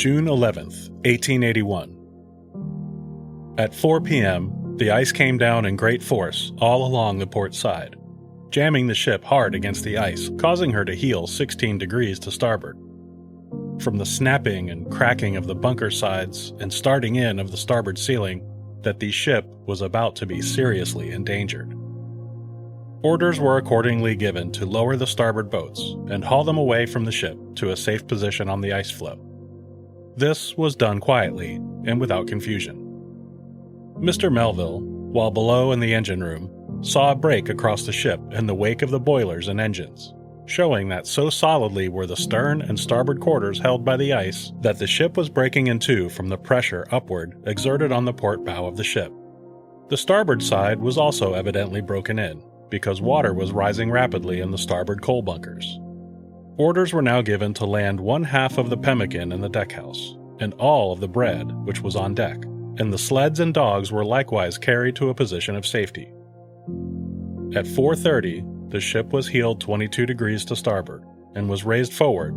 June 11th, 1881. At 4 p.m., the ice came down in great force all along the port side, jamming the ship hard against the ice, causing her to heel 16 degrees to starboard. From the snapping and cracking of the bunker sides and starting in of the starboard ceiling, that the ship was about to be seriously endangered. Orders were accordingly given to lower the starboard boats and haul them away from the ship to a safe position on the ice floe. This was done quietly and without confusion. Mr. Melville, while below in the engine room, saw a break across the ship in the wake of the boilers and engines, showing that so solidly were the stern and starboard quarters held by the ice that the ship was breaking in two from the pressure upward exerted on the port bow of the ship. The starboard side was also evidently broken in, because water was rising rapidly in the starboard coal bunkers. Orders were now given to land one half of the pemmican in the deckhouse, and all of the bread which was on deck, and the sleds and dogs were likewise carried to a position of safety. At 4:30, the ship was heeled 22 degrees to starboard, and was raised forward,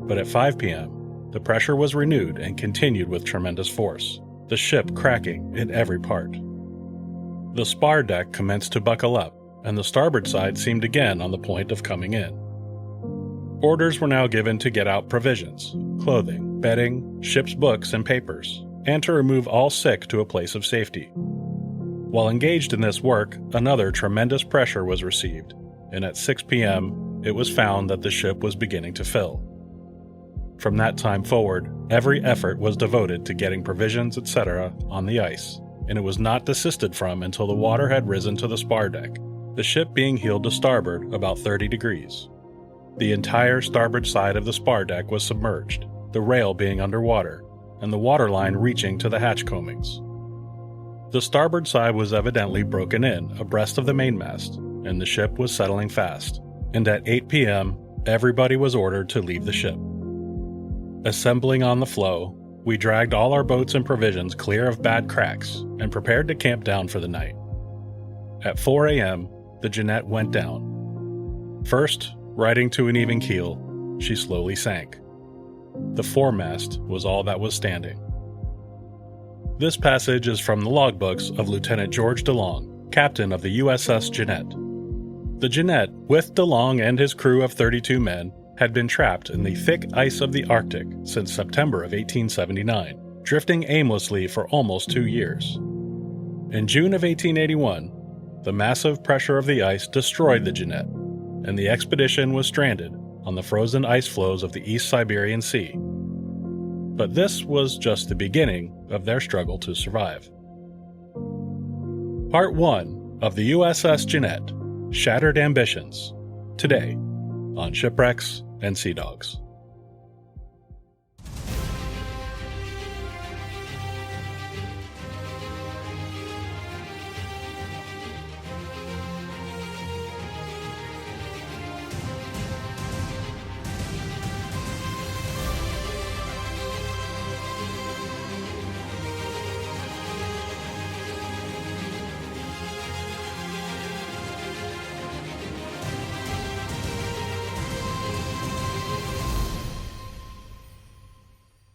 but at 5 p.m., the pressure was renewed and continued with tremendous force, the ship cracking in every part. The spar deck commenced to buckle up, and the starboard side seemed again on the point of coming in. Orders were now given to get out provisions, clothing, bedding, ship's books and papers, and to remove all sick to a place of safety. While engaged in this work, another tremendous pressure was received, and at 6 p.m. it was found that the ship was beginning to fill. From that time forward, every effort was devoted to getting provisions, etc., on the ice, and it was not desisted from until the water had risen to the spar deck, the ship being heeled to starboard about 30 degrees. The entire starboard side of the spar deck was submerged, the rail being underwater, and the waterline reaching to the hatch coamings. The starboard side was evidently broken in abreast of the mainmast, and the ship was settling fast, and at 8 p.m. everybody was ordered to leave the ship. Assembling on the floe, we dragged all our boats and provisions clear of bad cracks and prepared to camp down for the night. At 4 a.m., the Jeannette went down. First, riding to an even keel, she slowly sank. The foremast was all that was standing. This passage is from the logbooks of Lieutenant George DeLong, captain of the USS Jeannette. The Jeannette, with DeLong and his crew of 32 men, had been trapped in the thick ice of the Arctic since September of 1879, drifting aimlessly for almost 2 years. In June of 1881, the massive pressure of the ice destroyed the Jeannette, and the expedition was stranded on the frozen ice floes of the East Siberian Sea. But this was just the beginning of their struggle to survive. Part 1 of the USS Jeannette, Shattered Ambitions, today on Shipwrecks and Sea Dogs.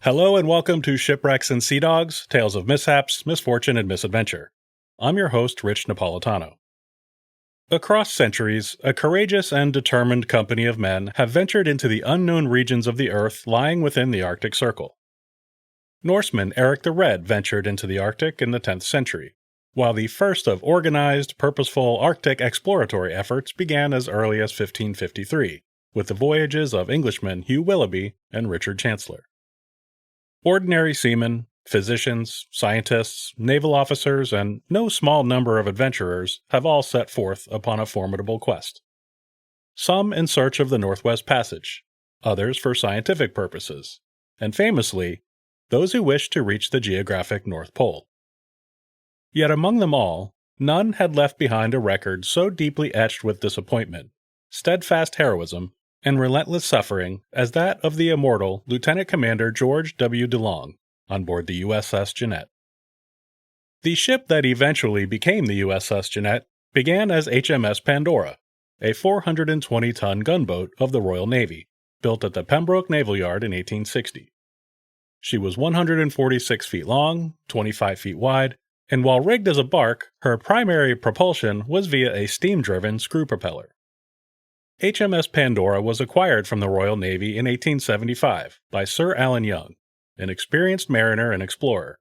Hello and welcome to Shipwrecks and Sea Dogs, Tales of Mishaps, Misfortune, and Misadventure. I'm your host, Rich Napolitano. Across centuries, a courageous and determined company of men have ventured into the unknown regions of the Earth lying within the Arctic Circle. Norseman Eric the Red ventured into the Arctic in the 10th century, while the first of organized, purposeful Arctic exploratory efforts began as early as 1553, with the voyages of Englishmen Hugh Willoughby and Richard Chancellor. Ordinary seamen, physicians, scientists, naval officers, and no small number of adventurers have all set forth upon a formidable quest. Some in search of the Northwest Passage, others for scientific purposes, and famously, those who wished to reach the geographic North Pole. Yet among them all, none had left behind a record so deeply etched with disappointment, steadfast heroism, and relentless suffering as that of the immortal Lieutenant Commander George W. DeLong on board the USS Jeannette. The ship that eventually became the USS Jeannette began as HMS Pandora, a 420-ton gunboat of the Royal Navy, built at the Pembroke Naval Yard in 1860. She was 146 feet long, 25 feet wide, and while rigged as a bark, her primary propulsion was via a steam-driven screw propeller. HMS Pandora was acquired from the Royal Navy in 1875 by Sir Allen Young, an experienced mariner and explorer.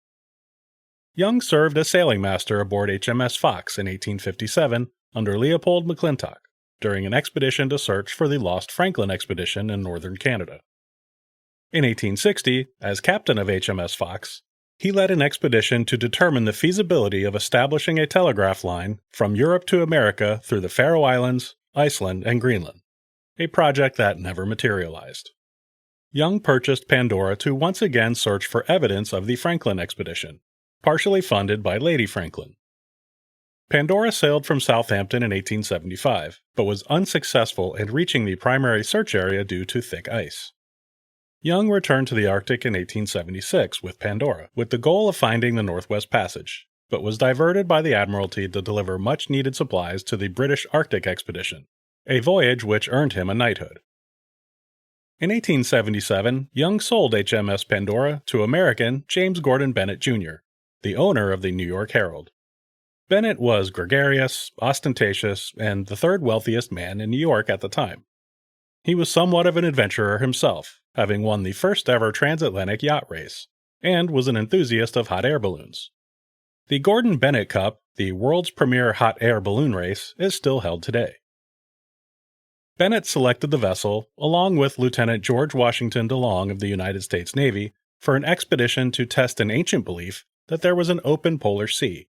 Young served as sailing master aboard HMS Fox in 1857 under Leopold McClintock during an expedition to search for the lost Franklin expedition in northern Canada. In 1860, as captain of HMS Fox, he led an expedition to determine the feasibility of establishing a telegraph line from Europe to America through the Faroe Islands, Iceland, and Greenland, a project that never materialized. Young purchased Pandora to once again search for evidence of the Franklin expedition, partially funded by Lady Franklin. Pandora sailed from Southampton in 1875, but was unsuccessful in reaching the primary search area due to thick ice. Young returned to the Arctic in 1876 with Pandora, with the goal of finding the Northwest Passage, but was diverted by the Admiralty to deliver much-needed supplies to the British Arctic expedition, a voyage which earned him a knighthood. In 1877, Young sold HMS Pandora to American James Gordon Bennett Jr., the owner of the New York Herald. Bennett was gregarious, ostentatious, and the third wealthiest man in New York at the time. He was somewhat of an adventurer himself, having won the first-ever transatlantic yacht race, and was an enthusiast of hot air balloons. The Gordon Bennett Cup, the world's premier hot air balloon race, is still held today. Bennett selected the vessel, along with Lieutenant George Washington DeLong of the United States Navy, for an expedition to test an ancient belief that there was an open polar sea,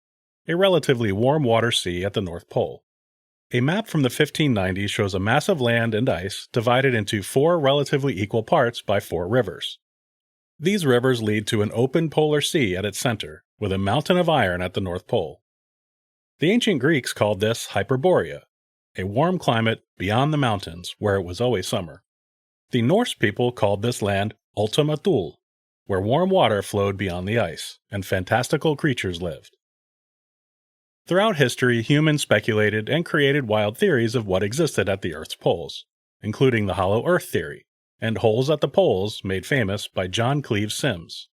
a relatively warm water sea at the North Pole. A map from the 1590s shows a mass of land and ice divided into 4 relatively equal parts by 4 rivers. These rivers lead to an open polar sea at its center, with a mountain of iron at the North Pole. The ancient Greeks called this Hyperborea, a warm climate beyond the mountains where it was always summer. The Norse people called this land Ultima Thule, where warm water flowed beyond the ice, and fantastical creatures lived. Throughout history, humans speculated and created wild theories of what existed at the Earth's poles, including the hollow Earth theory, and holes at the poles made famous by John Cleves Sims.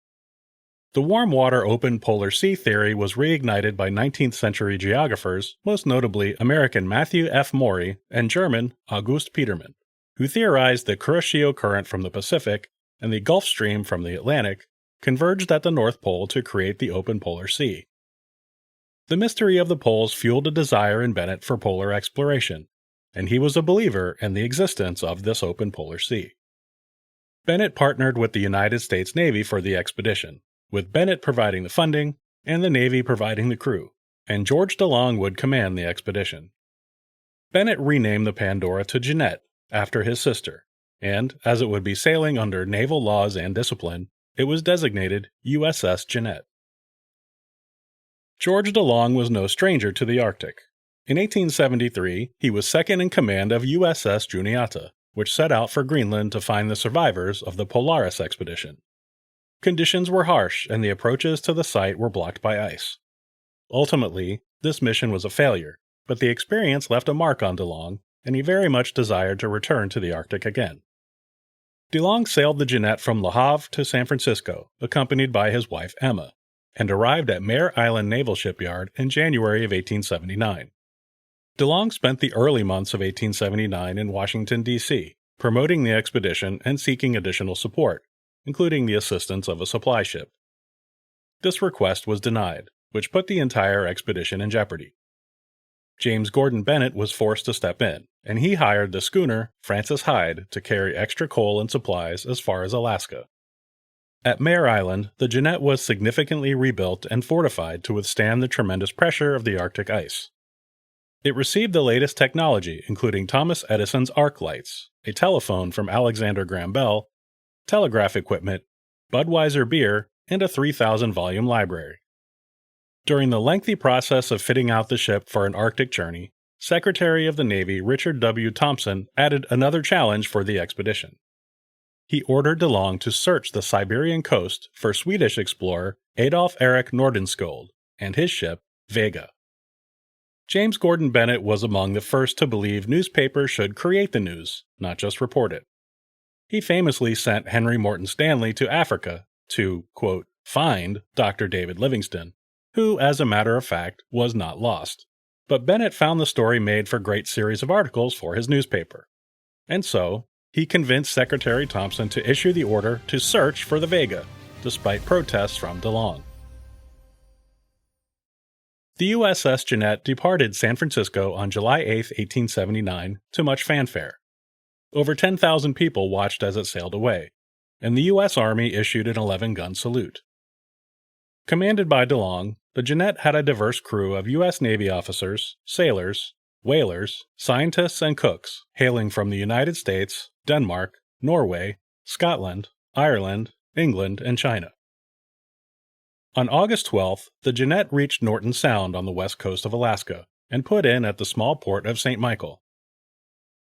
The warm water open polar sea theory was reignited by 19th century geographers, most notably American Matthew F. Maury and German August Petermann, who theorized the Kuroshio Current from the Pacific and the Gulf Stream from the Atlantic converged at the North Pole to create the open polar sea. The mystery of the poles fueled a desire in Bennett for polar exploration, and he was a believer in the existence of this open polar sea. Bennett partnered with the United States Navy for the expedition, with Bennett providing the funding and the Navy providing the crew, and George DeLong would command the expedition. Bennett renamed the Pandora to Jeannette, after his sister, and, as it would be sailing under naval laws and discipline, it was designated USS Jeannette. George DeLong was no stranger to the Arctic. In 1873, he was second in command of USS Jeannette, which set out for Greenland to find the survivors of the Polaris expedition. Conditions were harsh, and the approaches to the site were blocked by ice. Ultimately, this mission was a failure, but the experience left a mark on DeLong, and he very much desired to return to the Arctic again. DeLong sailed the Jeannette from Le Havre to San Francisco, accompanied by his wife Emma, and arrived at Mare Island Naval Shipyard in January of 1879. DeLong spent the early months of 1879 in Washington, D.C., promoting the expedition and seeking additional support, including the assistance of a supply ship. This request was denied, which put the entire expedition in jeopardy. James Gordon Bennett was forced to step in, and he hired the schooner Francis Hyde to carry extra coal and supplies as far as Alaska. At Mare Island, the Jeannette was significantly rebuilt and fortified to withstand the tremendous pressure of the Arctic ice. It received the latest technology, including Thomas Edison's arc lights, a telephone from Alexander Graham Bell, telegraph equipment, Budweiser beer, and a 3,000-volume library. During the lengthy process of fitting out the ship for an Arctic journey, Secretary of the Navy Richard W. Thompson added another challenge for the expedition. He ordered DeLong to search the Siberian coast for Swedish explorer Adolf Erik Nordenskjöld and his ship, Vega. James Gordon Bennett was among the first to believe newspapers should create the news, not just report it. He famously sent Henry Morton Stanley to Africa to, quote, find Dr. David Livingstone, who, as a matter of fact, was not lost. But Bennett found the story made for a great series of articles for his newspaper. And so, he convinced Secretary Thompson to issue the order to search for the Vega, despite protests from DeLong. The USS Jeannette departed San Francisco on July 8, 1879, to much fanfare. Over 10,000 people watched as it sailed away, and the U.S. Army issued an 11-gun salute. Commanded by DeLong, the Jeannette had a diverse crew of U.S. Navy officers, sailors, whalers, scientists, and cooks hailing from the United States, Denmark, Norway, Scotland, Ireland, England, and China. On August 12th, the Jeannette reached Norton Sound on the west coast of Alaska and put in at the small port of St. Michael.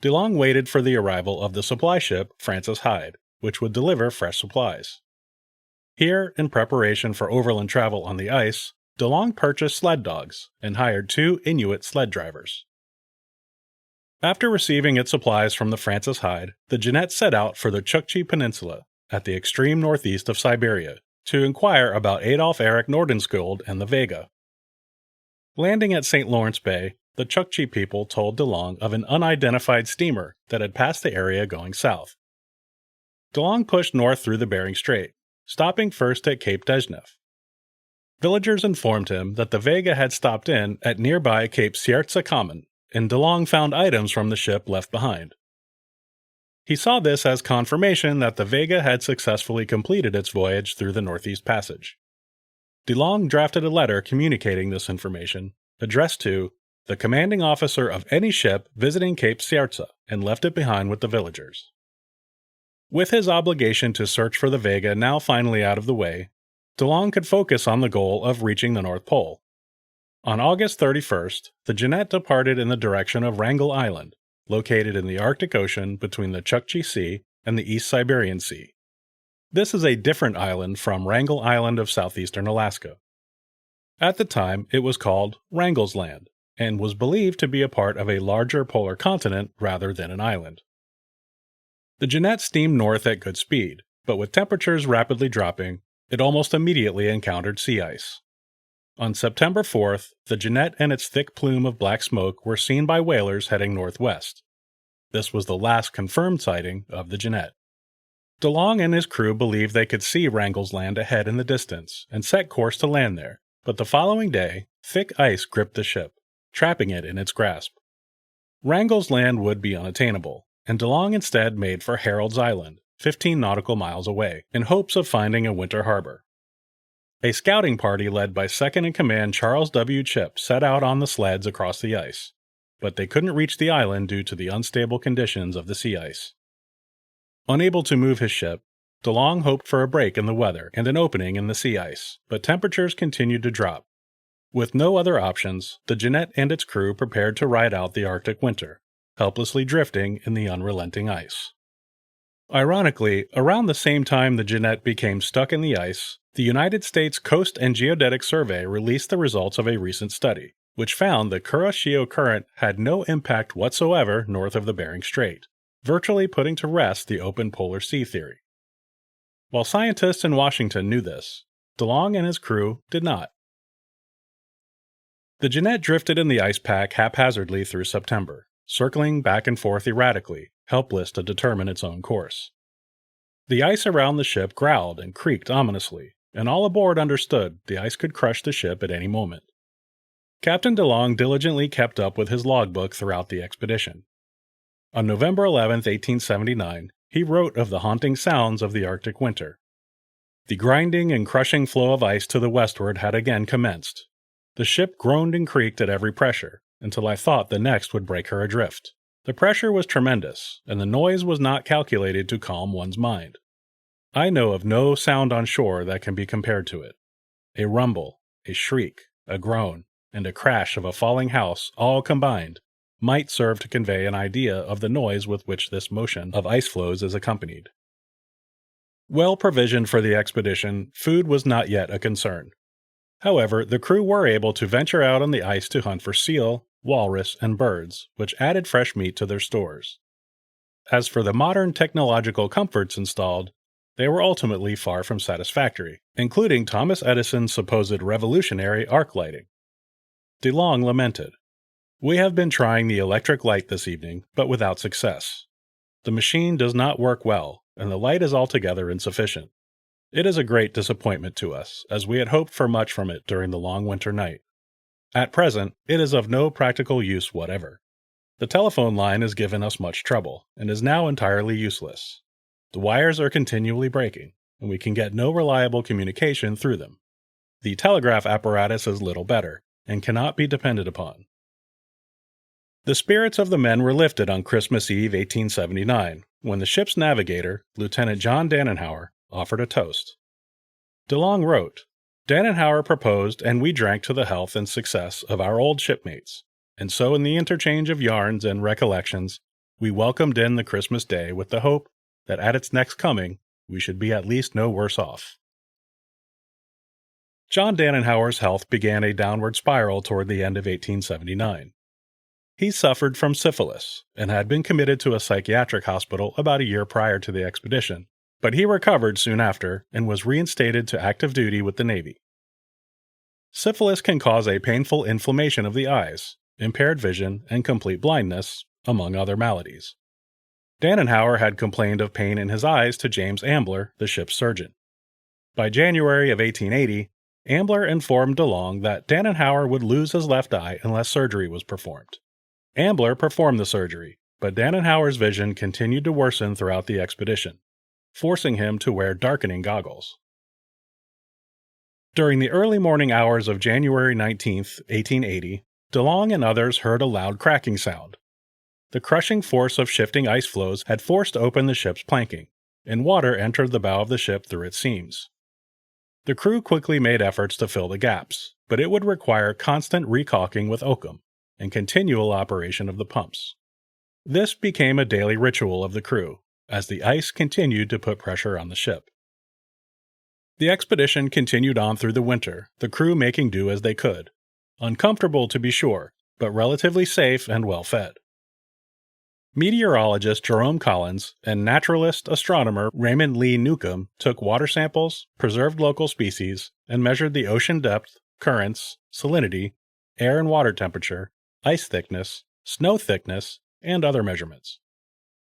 DeLong waited for the arrival of the supply ship Francis Hyde, which would deliver fresh supplies. Here, in preparation for overland travel on the ice, DeLong purchased sled dogs and hired 2 Inuit sled drivers. After receiving its supplies from the Francis Hyde, the Jeannette set out for the Chukchi Peninsula, at the extreme northeast of Siberia, to inquire about Adolf Erik Nordenskjöld and the Vega. Landing at St. Lawrence Bay, the Chukchi people told DeLong of an unidentified steamer that had passed the area going south. DeLong pushed north through the Bering Strait, stopping first at Cape Dezhnev. Villagers informed him that the Vega had stopped in at nearby Cape Siertsa Kamen, and DeLong found items from the ship left behind. He saw this as confirmation that the Vega had successfully completed its voyage through the Northeast Passage. DeLong drafted a letter communicating this information, addressed to the commanding officer of any ship visiting Cape Siertsa, and left it behind with the villagers. With his obligation to search for the Vega now finally out of the way, DeLong could focus on the goal of reaching the North Pole. On August 31st, the Jeannette departed in the direction of Wrangel Island, located in the Arctic Ocean between the Chukchi Sea and the East Siberian Sea. This is a different island from Wrangel Island of southeastern Alaska. At the time, it was called Wrangel's Land, and was believed to be a part of a larger polar continent rather than an island. The Jeannette steamed north at good speed, but with temperatures rapidly dropping, it almost immediately encountered sea ice. On September 4th, the Jeannette and its thick plume of black smoke were seen by whalers heading northwest. This was the last confirmed sighting of the Jeannette. DeLong and his crew believed they could see Wrangel's Land ahead in the distance and set course to land there, but the following day, thick ice gripped the ship, trapping it in its grasp. Wrangel's Land would be unattainable, and DeLong instead made for Harold's Island, 15 nautical miles away, in hopes of finding a winter harbor. A scouting party led by Second-in-Command Charles W. Chipp set out on the sleds across the ice, but they couldn't reach the island due to the unstable conditions of the sea ice. Unable to move his ship, DeLong hoped for a break in the weather and an opening in the sea ice, but temperatures continued to drop. With no other options, the Jeannette and its crew prepared to ride out the Arctic winter, helplessly drifting in the unrelenting ice. Ironically, around the same time the Jeannette became stuck in the ice, the United States Coast and Geodetic Survey released the results of a recent study, which found the Kuroshio Current had no impact whatsoever north of the Bering Strait, virtually putting to rest the open polar sea theory. While scientists in Washington knew this, DeLong and his crew did not. The Jeannette drifted in the ice pack haphazardly through September, circling back and forth erratically, helpless to determine its own course. The ice around the ship growled and creaked ominously, and all aboard understood the ice could crush the ship at any moment. Captain DeLong diligently kept up with his logbook throughout the expedition. On November 11, 1879, he wrote of the haunting sounds of the Arctic winter. The grinding and crushing flow of ice to the westward had again commenced. The ship groaned and creaked at every pressure, until I thought the next would break her adrift. The pressure was tremendous, and the noise was not calculated to calm one's mind. I know of no sound on shore that can be compared to it. A rumble, a shriek, a groan, and a crash of a falling house, all combined, might serve to convey an idea of the noise with which this motion of ice floes is accompanied. Well provisioned for the expedition, food was not yet a concern. However, the crew were able to venture out on the ice to hunt for seal, walrus, and birds, which added fresh meat to their stores. As for the modern technological comforts installed, they were ultimately far from satisfactory, including Thomas Edison's supposed revolutionary arc lighting. DeLong lamented, "We have been trying the electric light this evening, but without success. The machine does not work well, and the light is altogether insufficient. It is a great disappointment to us, as we had hoped for much from it during the long winter night. At present, it is of no practical use whatever. The telephone line has given us much trouble, and is now entirely useless. The wires are continually breaking, and we can get no reliable communication through them. The telegraph apparatus is little better, and cannot be depended upon." The spirits of the men were lifted on Christmas Eve 1879, when the ship's navigator, Lieutenant John Dannenhauer, offered a toast. DeLong wrote, "Dannenhauer proposed, and we drank to the health and success of our old shipmates, and so in the interchange of yarns and recollections, we welcomed in the Christmas day with the hope that at its next coming we should be at least no worse off." John Dannenhauer's health began a downward spiral toward the end of 1879. He suffered from syphilis, and had been committed to a psychiatric hospital about a year prior to the expedition, but he recovered soon after and was reinstated to active duty with the Navy. Syphilis can cause a painful inflammation of the eyes, impaired vision, and complete blindness, among other maladies. Dannenhauer had complained of pain in his eyes to James Ambler, the ship's surgeon. By January of 1880, Ambler informed DeLong that Dannenhauer would lose his left eye unless surgery was performed. Ambler performed the surgery, but Dannenhauer's vision continued to worsen throughout the expedition, forcing him to wear darkening goggles. During the early morning hours of January 19, 1880, DeLong and others heard a loud cracking sound. The crushing force of shifting ice floes had forced open the ship's planking, and water entered the bow of the ship through its seams. The crew quickly made efforts to fill the gaps, but it would require constant recaulking with oakum and continual operation of the pumps. This became a daily ritual of the crew, as the ice continued to put pressure on the ship. The expedition continued on through the winter, the crew making do as they could. Uncomfortable to be sure, but relatively safe and well fed. Meteorologist Jerome Collins and naturalist astronomer Raymond Lee Newcomb took water samples, preserved local species, and measured the ocean depth, currents, salinity, air and water temperature, ice thickness, snow thickness, and other measurements.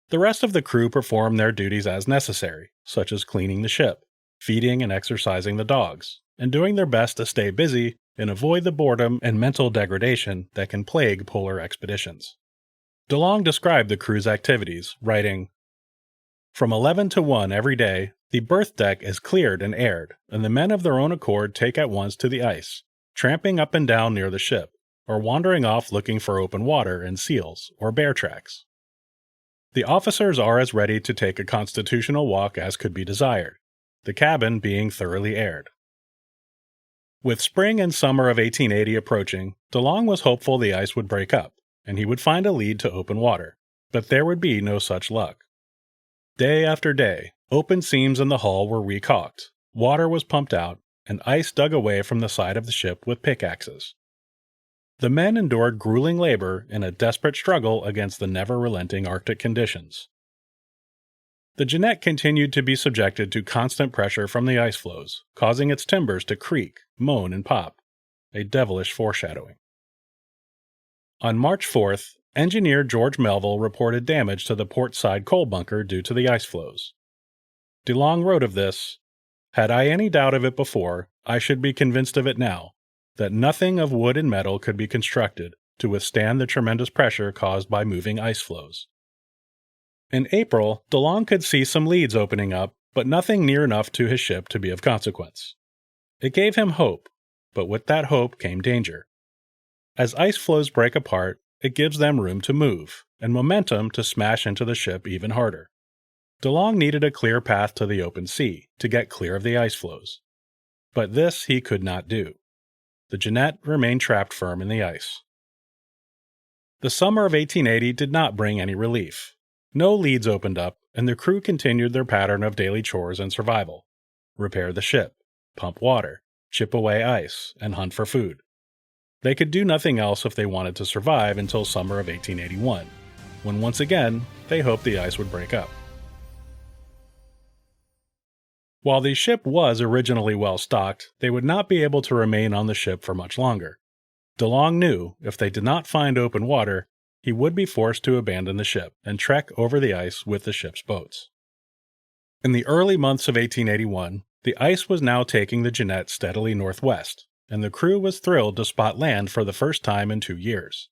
The rest of the crew performed their duties as necessary, such as cleaning the ship, feeding and exercising the dogs, and doing their best to stay busy and avoid the boredom and mental degradation that can plague polar expeditions. DeLong described the crew's activities, writing, "From 11 to 1 every day, the berth deck is cleared and aired, and the men of their own accord take at once to the ice, tramping up and down near the ship, or wandering off looking for open water and seals, or bear tracks. The officers are as ready to take a constitutional walk as could be desired, the cabin being thoroughly aired." With spring and summer of 1880 approaching, DeLong was hopeful the ice would break up, and he would find a lead to open water, but there would be no such luck. Day after day, open seams in the hull were recaulked, water was pumped out, and ice dug away from the side of the ship with pickaxes. The men endured grueling labor in a desperate struggle against the never-relenting Arctic conditions. The Jeannette continued to be subjected to constant pressure from the ice floes, causing its timbers to creak, moan, and pop, a devilish foreshadowing. On March 4th, engineer George Melville reported damage to the port side coal bunker due to the ice floes. DeLong wrote of this, "Had I any doubt of it before, I should be convinced of it now, that nothing of wood and metal could be constructed to withstand the tremendous pressure caused by moving ice floes." In April, DeLong could see some leads opening up, but nothing near enough to his ship to be of consequence. It gave him hope, but with that hope came danger. As ice floes break apart, it gives them room to move, and momentum to smash into the ship even harder. DeLong needed a clear path to the open sea to get clear of the ice floes. But this he could not do. The Jeannette remained trapped firm in the ice. The summer of 1880 did not bring any relief. No leads opened up, and the crew continued their pattern of daily chores and survival. Repair the ship, pump water, chip away ice, and hunt for food. They could do nothing else if they wanted to survive until summer of 1881, when once again they hoped the ice would break up. While the ship was originally well stocked, they would not be able to remain on the ship for much longer. DeLong knew if they did not find open water, he would be forced to abandon the ship and trek over the ice with the ship's boats. In the early months of 1881, the ice was now taking the Jeannette steadily northwest, and the crew was thrilled to spot land for the first time in 2 years.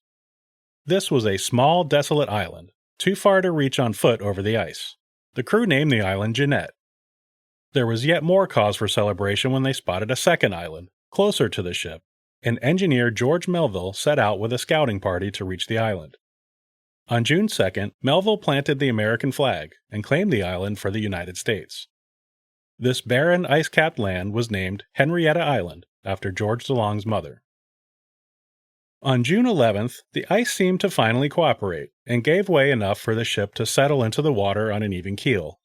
This was a small, desolate island, too far to reach on foot over the ice. The crew named the island Jeannette. There was yet more cause for celebration when they spotted a second island, closer to the ship, and engineer George Melville set out with a scouting party to reach the island. On June 2nd, Melville planted the American flag and claimed the island for the United States. This barren, ice-capped land was named Henrietta Island after George DeLong's mother. On June 11th, the ice seemed to finally cooperate and gave way enough for the ship to settle into the water on an even keel.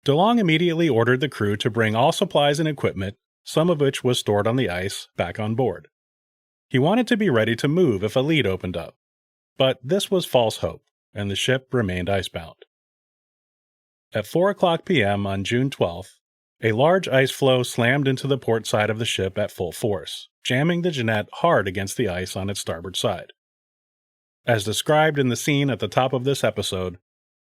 DeLong immediately ordered the crew to bring all supplies and equipment, some of which was stored on the ice, back on board. He wanted to be ready to move if a lead opened up. But this was false hope, and the ship remained icebound. At 4:00 p.m. on June 12th, a large ice floe slammed into the port side of the ship at full force, jamming the Jeannette hard against the ice on its starboard side. As described in the scene at the top of this episode,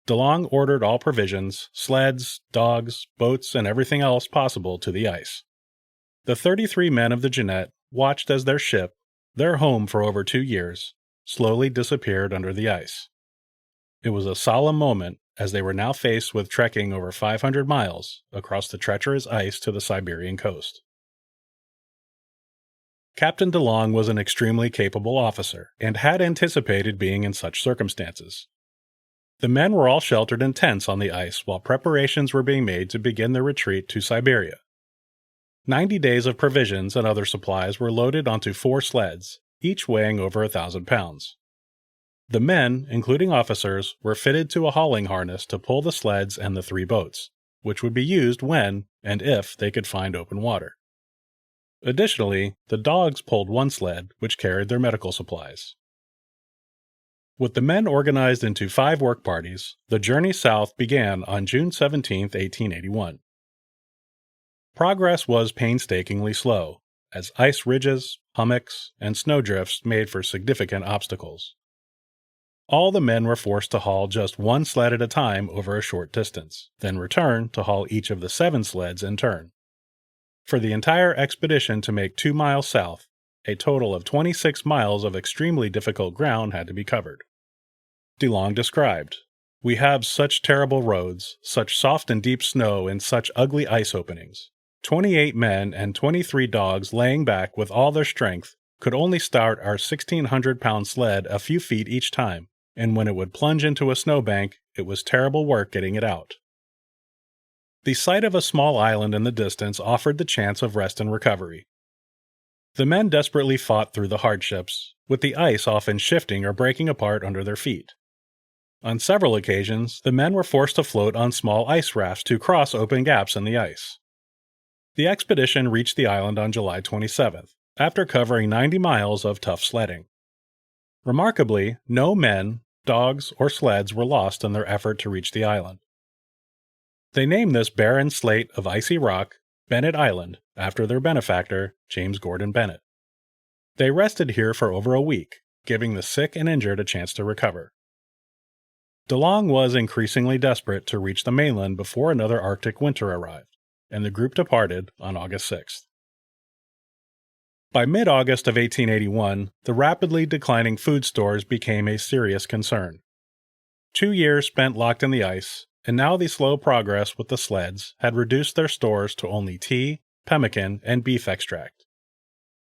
DeLong ordered all provisions, sleds, dogs, boats, and everything else possible to the ice. The 33 men of the Jeannette watched as their ship, their home for over 2 years, slowly disappeared under the ice. It was a solemn moment as they were now faced with trekking over 500 miles across the treacherous ice to the Siberian coast. Captain DeLong was an extremely capable officer and had anticipated being in such circumstances. The men were all sheltered in tents on the ice while preparations were being made to begin their retreat to Siberia. 90 days of provisions and other supplies were loaded onto 4 sleds, each weighing over 1,000 pounds. The men, including officers, were fitted to a hauling harness to pull the sleds and the 3 boats, which would be used when and if they could find open water. Additionally, the dogs pulled 1 sled, which carried their medical supplies. With the men organized into 5 work parties, the journey south began on June 17, 1881. Progress was painstakingly slow, as ice ridges, hummocks, and snowdrifts made for significant obstacles. All the men were forced to haul just 1 sled at a time over a short distance, then return to haul each of the 7 sleds in turn. For the entire expedition to make 2 miles south, a total of 26 miles of extremely difficult ground had to be covered. DeLong described, "We have such terrible roads, such soft and deep snow, and such ugly ice openings. 28 men and 23 dogs laying back with all their strength could only start our 1,600-pound sled a few feet each time, and when it would plunge into a snowbank, it was terrible work getting it out." The sight of a small island in the distance offered the chance of rest and recovery. The men desperately fought through the hardships, with the ice often shifting or breaking apart under their feet. On several occasions, the men were forced to float on small ice rafts to cross open gaps in the ice. The expedition reached the island on July 27th, after covering 90 miles of tough sledding. Remarkably, no men, dogs, or sleds were lost in their effort to reach the island. They named this barren slate of icy rock Bennett Island after their benefactor, James Gordon Bennett. They rested here for over a week, giving the sick and injured a chance to recover. DeLong was increasingly desperate to reach the mainland before another Arctic winter arrived, and the group departed on August 6th. By mid-August of 1881, the rapidly declining food stores became a serious concern. 2 years spent locked in the ice, and now the slow progress with the sleds had reduced their stores to only tea, pemmican, and beef extract.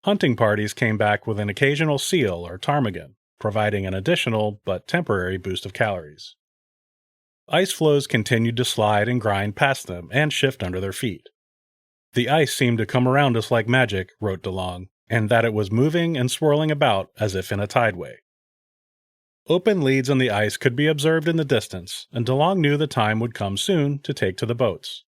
Hunting parties came back with an occasional seal or ptarmigan, providing an additional but temporary boost of calories. Ice floes continued to slide and grind past them and shift under their feet. "The ice seemed to come around us like magic," wrote DeLong, "and that it was moving and swirling about as if in a tideway." Open leads in the ice could be observed in the distance, and DeLong knew the time would come soon to take to the boats.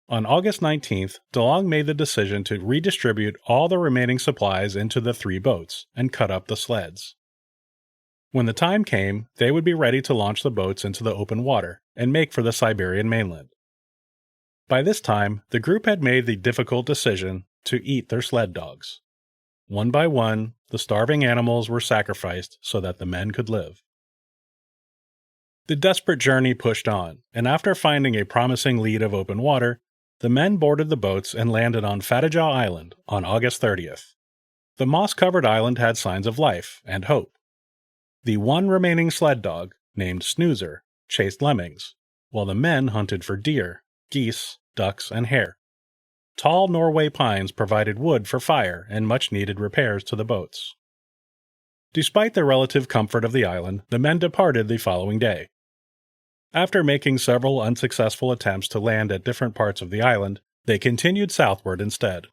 On August 19th, DeLong made the decision to redistribute all the remaining supplies into the 3 boats and cut up the sleds. When the time came, they would be ready to launch the boats into the open water and make for the Siberian mainland. By this time, the group had made the difficult decision to eat their sled dogs. One by one, the starving animals were sacrificed so that the men could live. The desperate journey pushed on, and after finding a promising lead of open water, the men boarded the boats and landed on Fatajaw Island on August 30th. The moss-covered island had signs of life and hope. The one remaining sled dog, named Snoozer, chased lemmings, while the men hunted for deer, geese, ducks, and hare. Tall Norway pines provided wood for fire and much-needed repairs to the boats. Despite the relative comfort of the island, the men departed the following day. After making several unsuccessful attempts to land at different parts of the island, they continued southward instead.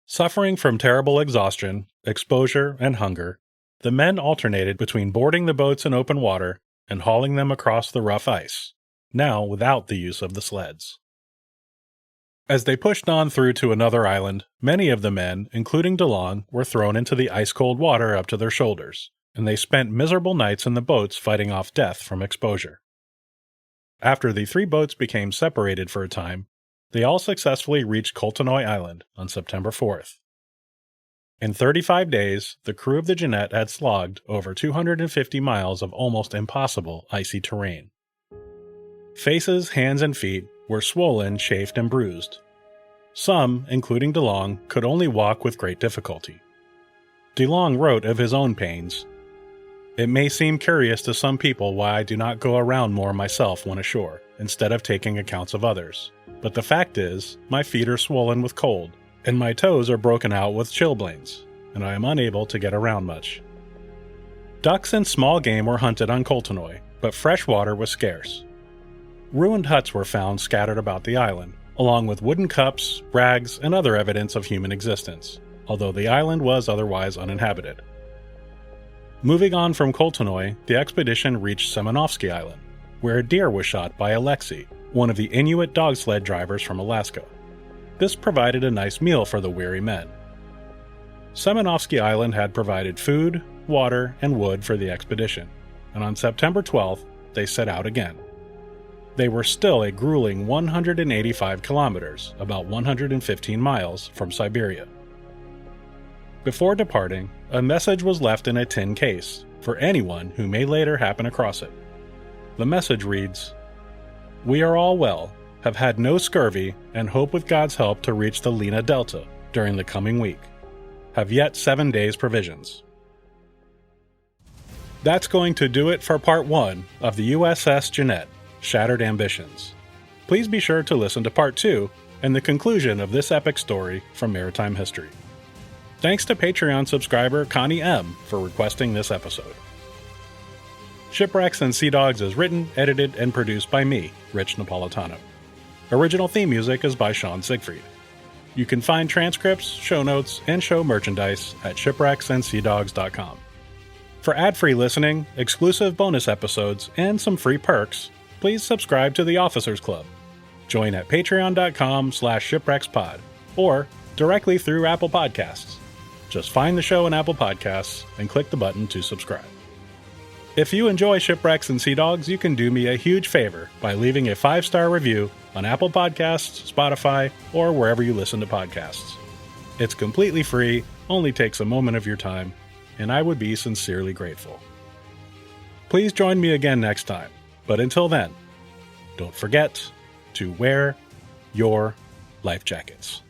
Suffering from terrible exhaustion, exposure, and hunger, the men alternated between boarding the boats in open water and hauling them across the rough ice, now without the use of the sleds. As they pushed on through to another island, many of the men, including DeLong, were thrown into the ice-cold water up to their shoulders, and they spent miserable nights in the boats fighting off death from exposure. After the 3 boats became separated for a time, they all successfully reached Koltonoy Island on September 4th. In 35 days, the crew of the Jeannette had slogged over 250 miles of almost impossible icy terrain. Faces, hands, and feet were swollen, chafed, and bruised. Some, including DeLong, could only walk with great difficulty. DeLong wrote of his own pains, "It may seem curious to some people why I do not go around more myself when ashore, instead of taking accounts of others. But the fact is, my feet are swollen with cold, and my toes are broken out with chilblains, and I am unable to get around much." Ducks and small game were hunted on Koltonoy, but fresh water was scarce. Ruined huts were found scattered about the island, along with wooden cups, rags, and other evidence of human existence, although the island was otherwise uninhabited. Moving on from Koltonoy, the expedition reached Semenovsky Island, where a deer was shot by Alexei, one of the Inuit dog sled drivers from Alaska. This provided a nice meal for the weary men. Semenovsky Island had provided food, water, and wood for the expedition, and on September 12th, they set out again. They were still a grueling 185 kilometers, about 115 miles, from Siberia. Before departing, a message was left in a tin case for anyone who may later happen across it. The message reads, "We are all well, have had no scurvy, and hope with God's help to reach the Lena Delta during the coming week. Have yet 7 days' provisions." That's going to do it for Part 1 of the USS Jeannette, Shattered Ambitions. Please be sure to listen to Part 2 and the conclusion of this epic story from maritime history. Thanks to Patreon subscriber Connie M. for requesting this episode. Shipwrecks and Sea Dogs is written, edited, and produced by me, Rich Napolitano. Original theme music is by Sean Siegfried. You can find transcripts, show notes, and show merchandise at shipwrecksandseadogs.com. For ad-free listening, exclusive bonus episodes, and some free perks, please subscribe to the Officers Club. Join at patreon.com/shipwreckspod or directly through Apple Podcasts. Just find the show in Apple Podcasts and click the button to subscribe. If you enjoy Shipwrecks and Sea Dogs, you can do me a huge favor by leaving a 5-star review on Apple Podcasts, Spotify, or wherever you listen to podcasts. It's completely free, only takes a moment of your time, and I would be sincerely grateful. Please join me again next time, but until then, don't forget to wear your life jackets.